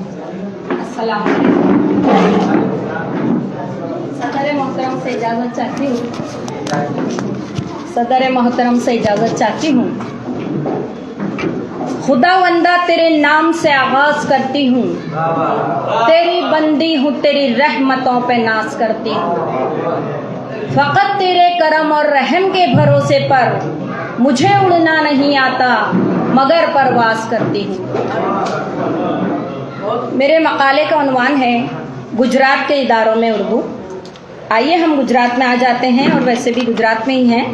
अस्सलाम सदर मोहतरम से इजाज़त चाहती हूँ। सदर मोहतरम से इजाज़त चाहती हूँ। खुदावंदा तेरे नाम से आगाज़ करती हूँ, तेरी बंदी हूँ, तेरी रहमतों पे नाज करती हूँ। फ़कत तेरे करम और रहम के भरोसे पर मुझे उड़ना नहीं आता, मगर परवाज़ करती हूँ। मेरे मकाले का उन्वान है गुजरात के इदारों में उर्दू। आइए हम गुजरात में आ जाते हैं, और वैसे भी गुजरात में ही हैं।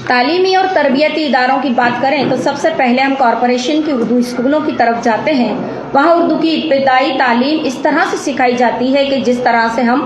तालीमी और तरबियती इदारों की बात करें तो सबसे पहले हम कॉरपोरेशन की उर्दू स्कूलों की तरफ जाते हैं। वहाँ उर्दू की इब्तिदाई तालीम इस तरह से सिखाई जाती है कि जिस तरह से हम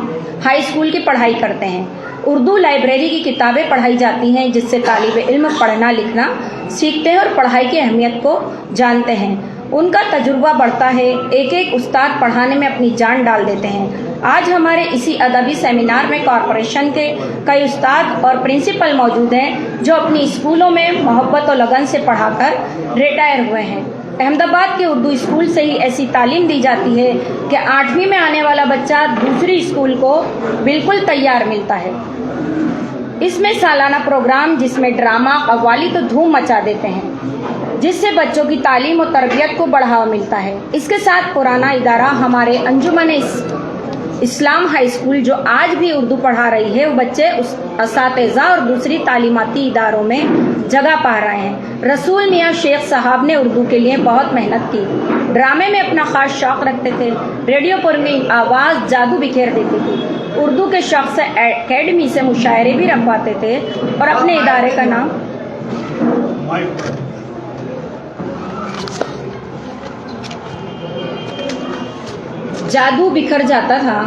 हाई स्कूल की पढ़ाई करते हैं। उर्दू लाइब्रेरी की किताबें पढ़ाई जाती हैं, जिससे तालिब इल्म पढ़ना लिखना सीखते हैं और पढ़ाई की अहमियत को जानते हैं। उनका तजुर्बा बढ़ता है, एक एक उस्ताद पढ़ाने में अपनी जान डाल देते हैं। आज हमारे इसी अदबी सेमिनार में कॉरपोरेशन के कई उस्ताद और प्रिंसिपल मौजूद हैं, जो अपनी स्कूलों में मोहब्बत और लगन से पढ़ाकर रिटायर हुए हैं। अहमदाबाद के उर्दू स्कूल से ही ऐसी तालीम दी जाती है कि 8वीं में आने वाला बच्चा दूसरी स्कूल को बिल्कुल तैयार मिलता है। इसमें सालाना प्रोग्राम जिसमें ड्रामा कव्वाली तो धूम मचा देते हैं, जिससे बच्चों की तालीम और तरबियत को बढ़ावा मिलता है। इसके साथ पुराना इदारा हमारे अंजुमन इस्लाम हाई स्कूल जो आज भी उर्दू पढ़ा रही है, वो बच्चे उस असातिज़ा और दूसरी तालीमाती इदारों में जगह पा रहे हैं। रसूल मियाँ शेख साहब ने उर्दू के लिए बहुत मेहनत की। ड्रामे में अपना ख़ास शौक़ रखते थे। रेडियो पर उनकी आवाज़ जादू बिखेर देती थी। उर्दू के शौक़ से एकेडमी से मुशायरे भी रखवाते थे, और अपने इदारे का नाम जादू बिखर जाता था।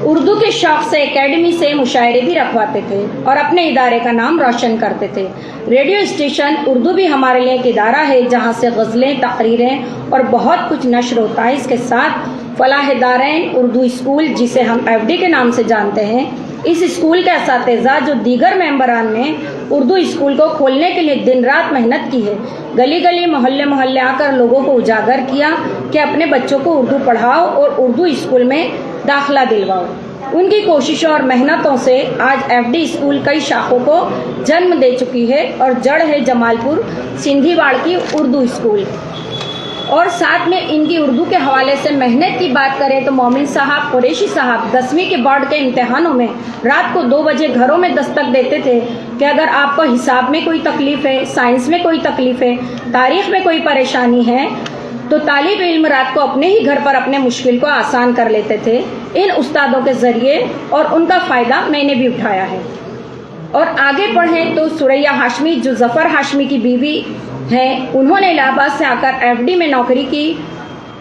उर्दू के शौक़ से एकेडमी से मुशायरे भी रखवाते थे और अपने इदारे का नाम रोशन करते थे। रेडियो स्टेशन उर्दू भी हमारे लिए एक इदारा है, जहाँ से गज़लें, तकरीरें और बहुत कुछ नश्र होता है। इसके साथ फलाह दारैन उर्दू स्कूल, जिसे हम एफडी के नाम से जानते हैं, इस स्कूल के असातिज़ा जो दीगर मेंबरान ने उर्दू स्कूल को खोलने के लिए दिन रात मेहनत की है। गली गली मोहल्ले मोहल्ले आकर लोगों को उजागर किया कि अपने बच्चों को उर्दू पढ़ाओ और उर्दू स्कूल में दाखिला दिलवाओ। उनकी कोशिशों और मेहनतों से आज एफडी स्कूल कई शाखों को जन्म दे चुकी है, और जड़ है जमालपुर सिंधीवाड़ की उर्दू स्कूल। और साथ में इनकी उर्दू के हवाले से मेहनत की बात करें तो मोमिन साहब कुरैशी साहब 10वीं के बोर्ड के इम्तिहानों में रात को 2 बजे घरों में दस्तक देते थे कि अगर आपको हिसाब में कोई तकलीफ़ है, साइंस में कोई तकलीफ़ है, तारीख़ में कोई परेशानी है, तो तालिब इल्म रात को अपने ही घर पर अपने मुश्किल को आसान कर लेते थे इन उस्तादों के ज़रिए, और उनका फ़ायदा मैंने भी उठाया है। और आगे पढ़ें तो सुरैया हाशमी जो ज़फ़र हाशमी की बीवी हैं, उन्होंने इलाहाबाद से आकर एफडी में नौकरी की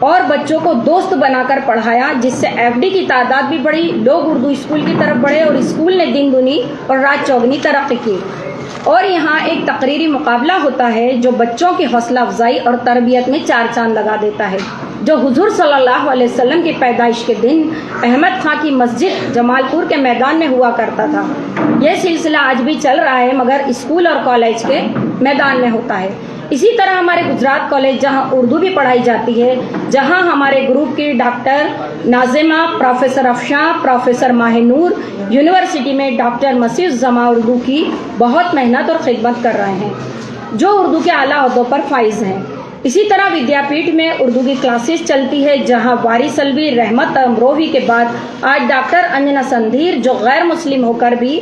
और बच्चों को दोस्त बनाकर पढ़ाया, जिससे एफडी की तादाद भी बढ़ी, लोग उर्दू स्कूल की तरफ बढ़े और स्कूल ने दिन दुनी और रात चौगनी तरक्की की। और यहाँ एक तकरीरी मुकाबला होता है जो बच्चों की हौसला अफजाई और तरबियत में 4 चांद लगा देता है, जो हुजूर सल्लल्लाहु अलैहि वसल्लम की पैदाइश के दिन अहमद खां की मस्जिद जमालपुर के मैदान में हुआ करता था। यह सिलसिला आज भी चल रहा है, मगर स्कूल और कॉलेज के मैदान में होता है। इसी तरह हमारे गुजरात कॉलेज जहां उर्दू भी पढ़ाई जाती है, जहां हमारे ग्रुप की doctor Nazima, professor Afshan, professor Mahinoor university में डॉक्टर मसीह उर्दू की बहुत मेहनत और खिदमत कर रहे हैं, जो उर्दू के आला ओहदों पर फाइज हैं। इसी तरह विद्यापीठ में उर्दू की क्लासेस चलती है, जहां वारिस अलवी, रहमत अमरोही के बाद आज डॉक्टर अंजना संधीर जो गैर मुस्लिम होकर भी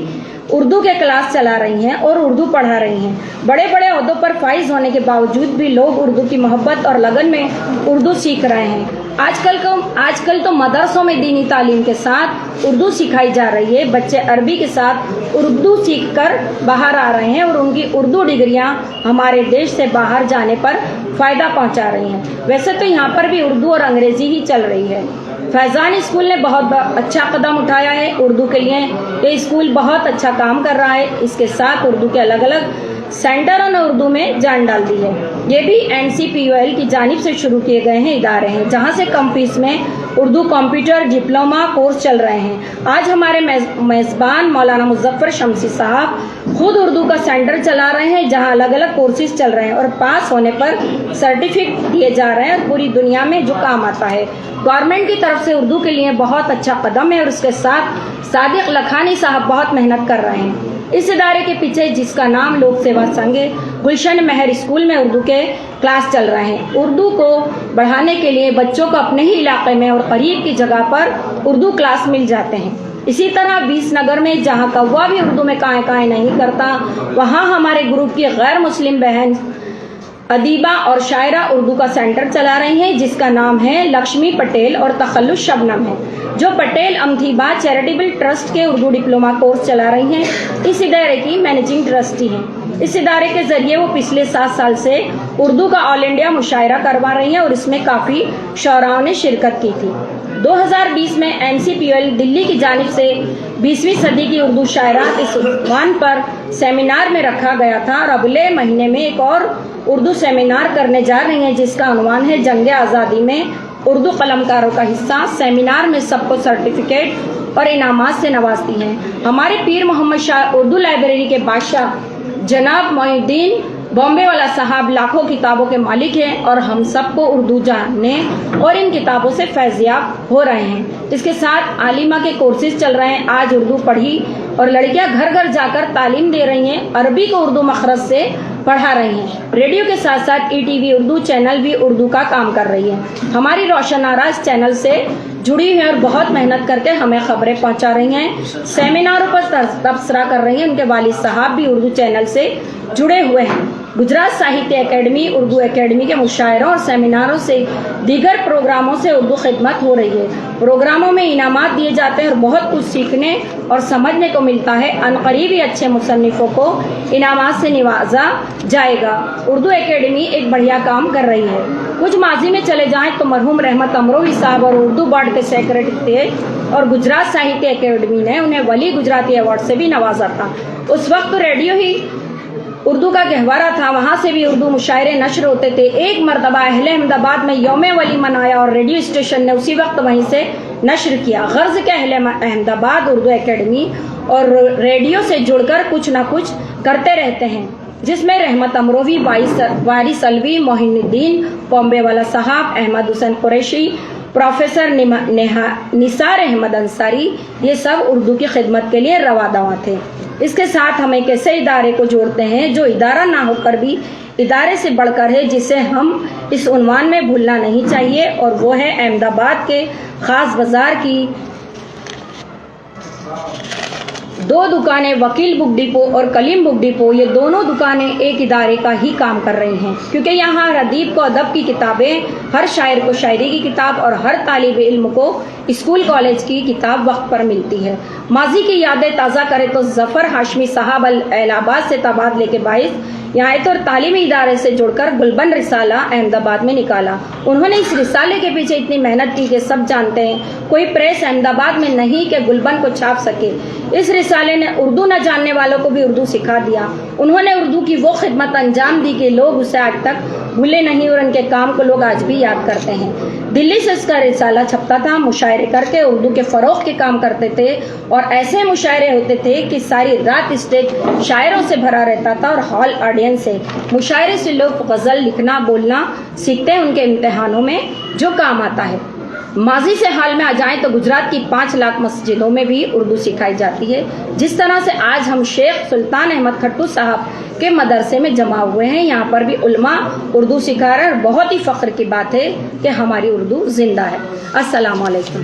उर्दू के क्लास चला रही हैं और उर्दू पढ़ा रही हैं। बड़े बड़े ओहदों पर फाइज होने के बावजूद भी लोग उर्दू की मोहब्बत और लगन में उर्दू सीख रहे हैं। आजकल तो मदरसों में दीनी तालीम के साथ उर्दू सिखाई जा रही है। बच्चे अरबी के साथ उर्दू सीखकर बाहर आ रहे हैं और उनकी उर्दू डिग्रियां हमारे देश से बाहर जाने पर फ़ायदा पहुंचा रही हैं। वैसे तो यहाँ पर भी उर्दू और अंग्रेज़ी ही चल रही है। फैज़ान स्कूल ने बहुत अच्छा कदम उठाया है उर्दू के लिए। ये स्कूल बहुत अच्छा काम कर रहा है। इसके साथ उर्दू के अलग अलग सेंटर और उर्दू में जान डाल दी है। ये भी NCPUL की जानिब से शुरू किए गए हैं इदारे हैं, जहाँ से कम फीस में उर्दू कंप्यूटर डिप्लोमा कोर्स चल रहे हैं। आज हमारे मेज़बान मौलाना मुज़फ़्फ़र शमसी साहब खुद उर्दू का सेंटर चला रहे हैं, जहाँ अलग अलग कोर्सेज चल रहे हैं और पास होने पर सर्टिफिकेट दिए जा रहे हैं और पूरी दुनिया में जो काम आता है। गवर्नमेंट की तरफ से उर्दू के लिए बहुत अच्छा कदम है और उसके साथ सादिक लखानी साहब बहुत मेहनत कर रहे हैं। इस इदारे के पीछे, जिसका नाम लोक सेवा संघ है, गुलशन महर स्कूल में उर्दू के क्लास चल रहे हैं। उर्दू को बढ़ाने के लिए बच्चों को अपने ही इलाके में और करीब की जगह पर उर्दू क्लास मिल जाते हैं। इसी तरह 20 नगर में, जहाँ कौवा भी उर्दू में काएं काएं नहीं करता, वहाँ हमारे ग्रुप की गैर मुस्लिम बहन अदीबा और शायरा उर्दू का सेंटर चला रही हैं, जिसका नाम है लक्ष्मी पटेल और तखल्लुस शबनम है, जो पटेल अमथीबा चैरिटेबल ट्रस्ट के उर्दू डिप्लोमा कोर्स चला रही हैं। इस इदारे की मैनेजिंग ट्रस्टी हैं। इस इदारे के जरिए वो पिछले 7 साल से उर्दू का ऑल इंडिया मुशायरा करवा रही हैं और इसमें काफ़ी शौराओं ने शिरकत की थी। 2020 में NCPUL दिल्ली की जानिब से 20वीं सदी की उर्दू शायरात इस उन्वान पर सेमिनार में रखा गया था और अगले महीने में एक और उर्दू सेमिनार करने जा रही हैं, जिसका उन्वान है जंग आज़ादी में उर्दू कलमकारों का हिस्सा। सेमिनार में सबको सर्टिफिकेट और इनामात से नवाजती हैं। हमारे पीर मोहम्मद शाह उर्दू लाइब्रेरी के बादशाह जनाब मोइनुद्दीन बॉम्बे वाला साहब लाखों किताबों के मालिक हैं और हम सबको उर्दू जानने और इन किताबों से फैज़याब हो रहे हैं। इसके साथ आलिमा के कोर्सेज चल रहे हैं। आज उर्दू पढ़ी और लड़कियां घर घर जाकर तालीम दे रही हैं, अरबी को उर्दू मखरज से पढ़ा रही हैं। रेडियो के साथ साथ ETV उर्दू चैनल भी उर्दू का काम कर रही है। हमारी रोशन आरा इस चैनल से जुड़ी हैं और बहुत मेहनत करके हमें खबरें पहुंचा रही हैं, सेमिनारों पर तबसरा कर रही हैं। उनके वालिद साहब भी उर्दू चैनल से जुड़े हुए हैं। गुजरात साहित्य एकेडमी उर्दू एकेडमी के मुशायरों और सेमिनारों से दीगर प्रोग्रामों से उर्दू खिदमत हो रही है। प्रोग्रामों में इनामात दिए जाते हैं और बहुत कुछ सीखने और समझने को मिलता है। अनकरीब ही अच्छे मुसन्निफों को इनामात से निवाजा जाएगा। उर्दू एकेडमी एक बढ़िया काम कर रही है। कुछ माजी में चले जाएं तो मरहूम रहमत अमरोही साहब और उर्दू बोर्ड के सेक्रेटरी थे और गुजरात साहित्य एकेडमी ने उन्हें वली गुजराती अवार्ड से भी नवाजा था। उस वक्त रेडियो ही उर्दू का गहवारा था, वहाँ से भी उर्दू मुशायरे नशर होते थे। एक मरतबा अहले अहमदाबाद में यौम वली मनाया और रेडियो स्टेशन ने उसी वक्त वहीं से नशर किया। गर्ज के अहले अहमदाबाद उर्दू एकेडमी और रेडियो से जुड़कर कुछ ना कुछ करते रहते हैं, जिसमें रहमत अमरोही, वारिस अलवी, मोइनुद्दीन बॉम्बे वाला साहब, अहमद हुसैन कुरैशी, प्रोफेसर निसार अहमद अंसारी, ये सब उर्दू की खिदमत के लिए रवा दवा थे। इसके साथ हम एक ऐसे इदारे को जोड़ते हैं जो इदारा ना होकर भी इदारे से बढ़कर है, जिसे हम इस उन्वान में भूलना नहीं चाहिए, और वो है अहमदाबाद के खास बाजार की 2 दुकानें, वकील बुक डिपो और कलीम बुक डिपो। ये दोनों दुकानें एक इदारे का ही काम कर रही हैं, क्योंकि यहाँ हर अदीब को अदब की किताबें, हर शायर को शायरी की किताब और हर तालिब इल्म को स्कूल कॉलेज की किताब वक्त पर मिलती है। माजी की यादें ताज़ा करें तो ज़फ़र हाशमी साहब इलाहाबाद से तबादले के बाइस यहाँ आए और तालीमी इदारे से जुड़कर गुलबन रिसाला अहमदाबाद में निकाला। उन्होंने इस रिसाले के पीछे इतनी मेहनत की कि सब जानते हैं, कोई प्रेस अहमदाबाद में नहीं कि गुलबन को छाप सके। इस रिसाले ने उर्दू न जानने वालों को भी उर्दू सिखा दिया। उन्होंने उर्दू की वो खिदमत अंजाम दी कि लोग उसे आज तक भूले नहीं और उनके काम को लोग आज भी याद करते हैं। दिल्ली से इसका रिसाला छपता था, मुशायरे करके उर्दू के फ़रोग़ के काम करते थे और ऐसे मुशायरे होते थे कि सारी रात स्टेज शायरों से भरा रहता था और हॉल ऑडियंस से। मुशायरे से लोग गज़ल लिखना बोलना सीखते हैं उनके इम्तिहानों में, जो काम आता है। माजी से हाल में आ जाएं तो गुजरात की 5 लाख मस्जिदों में भी उर्दू सिखाई जाती है। जिस तरह से आज हम शेख सुल्तान अहमद खट्टू साहब के मदरसे में जमा हुए हैं, यहाँ पर भी उलमा उर्दू सिखा रहे हैं और बहुत ही फ़ख्र की बात है कि हमारी उर्दू जिंदा है। अस्सलाम वालेकुम।